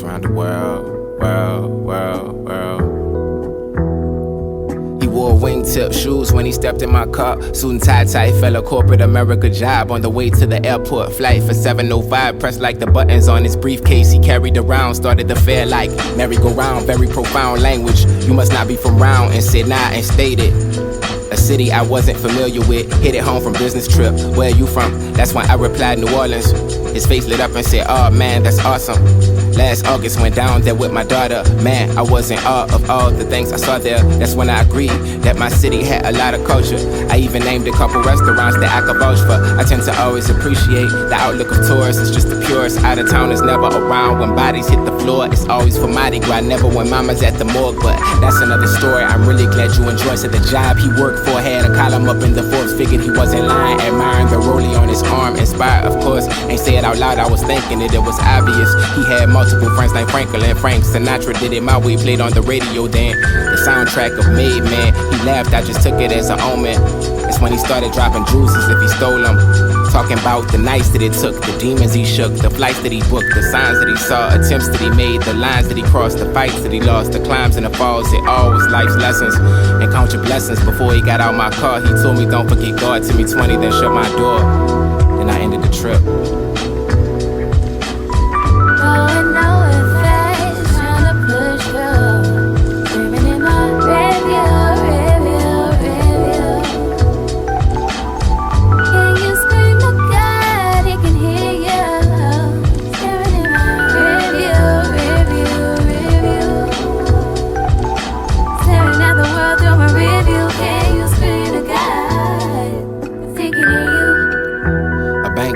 around the world. He wore wingtip shoes when he stepped in my car. Suit and tie tight, fella corporate America job. On the way to the airport, flight for 7:05. Pressed like the buttons on his briefcase he carried around. Started the fair like merry-go-round. Very profound language. You must not be from round. And said nah and stated. A city I wasn't familiar with. Hit it home from business trip. Where you from? That's when I replied New Orleans. His face lit up and said, oh man, that's awesome. Last August went down there with my daughter. Man, I was in awe of all the things I saw there. That's when I agreed that my city had a lot of culture. I even named a couple restaurants that I could vouch for. I tend to always appreciate the outlook of tourists. It's just the purest. Out of town is never around. When bodies hit the floor, it's always for Mardi Gras. Never when mama's at the morgue, but that's another story. I'm really glad you enjoyed. Said the job he worked for had a column up in the Forbes. Figured he wasn't lying. Admiring the rollie on his arm. Inspired, of course. Ain't say it out loud, I was thinking it was obvious. He had multiple friends named Franklin. Frank Sinatra did it my way, played on the radio then. The soundtrack of Made Man. He laughed, I just took it as an omen. That's when he started dropping juices if he stole them. Talking about the nights that it took, the demons he shook, the flights that he booked, the signs that he saw, attempts that he made, the lines that he crossed, the fights that he lost, the climbs and the falls. It all was life's lessons. And count your blessings. Before he got out my car, he told me don't forget God. To me 20, then shut my door. Then I ended the trip.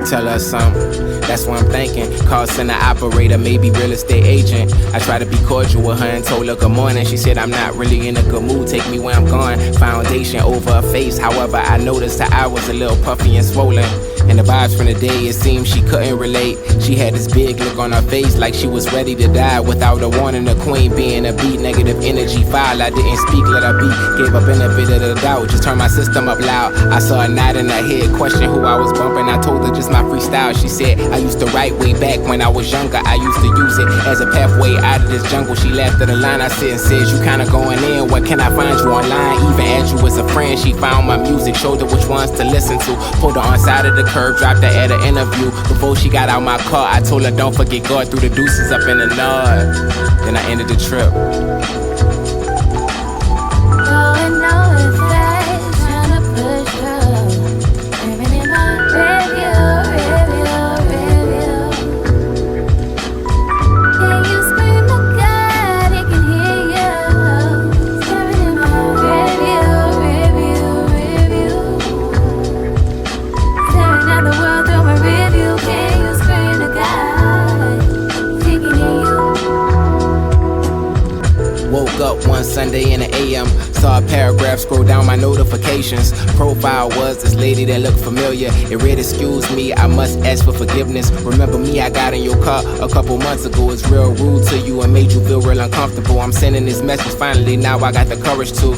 Tell us something, that's what I'm thinking. Call center operator, maybe real estate agent. I tried to be cordial with her and told her good morning. She said I'm not really in a good mood, take me where I'm going. Foundation over her face, however I noticed her eye was a little puffy and swollen. And the vibes from the day, it seemed she couldn't relate. She had this big look on her face like she was ready to die. Without a warning, the queen being a beat, negative energy file. I didn't speak, let her beat, gave her benefit of the doubt. Just turned my system up loud. I saw a nod in her head, question who I was bumping. I told her just my freestyle. She said I used to write way back when I was younger. I used to use it as a pathway out of this jungle. She laughed at the line I said and said you kinda going in. Where can I find you online? Even add you as a friend. She found my music, showed her which ones to listen to. Pulled her on side of the curb, dropped her at an interview. Before she got out my car, I told her don't forget God. Threw the deuces up in the nod. Then I ended the trip. Up one Sunday in the AM, saw a paragraph scroll down my notifications. Profile was this lady that looked familiar. It read, excuse me, I must ask for forgiveness. Remember me, I got in your car a couple months ago. It's real rude to you and made you feel real uncomfortable. I'm sending this message finally, now I got the courage to.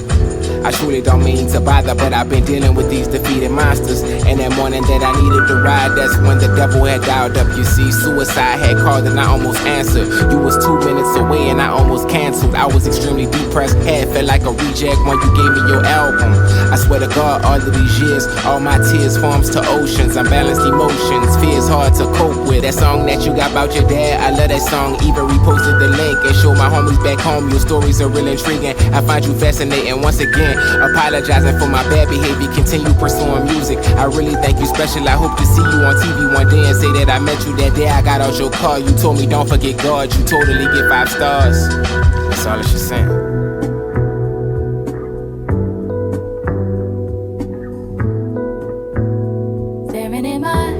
I truly don't mean to bother, but I've been dealing with these defeated monsters. And that morning that I needed to ride, that's when the devil had dialed up. You see, suicide had called and I almost answered. You was 2 minutes away and I almost canceled. I was extremely depressed, head felt like a reject when you gave me your album. I swear to God, all of these years, all my tears forms to oceans. Unbalanced emotions, fears hard to cope with. That song that you got about your dad, I love that song. Even reposted the link and showed my homies back home. Your stories are real intriguing. I find you fascinating once again. Apologizing for my bad behavior, continue pursuing music. I really think you special. I hope to see you on TV one day and say that I met you that day I got out your car. You told me don't forget God, you totally get 5 stars. That's all that she sent. Staring in my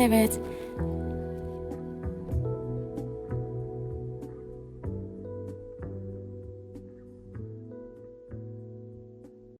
minute.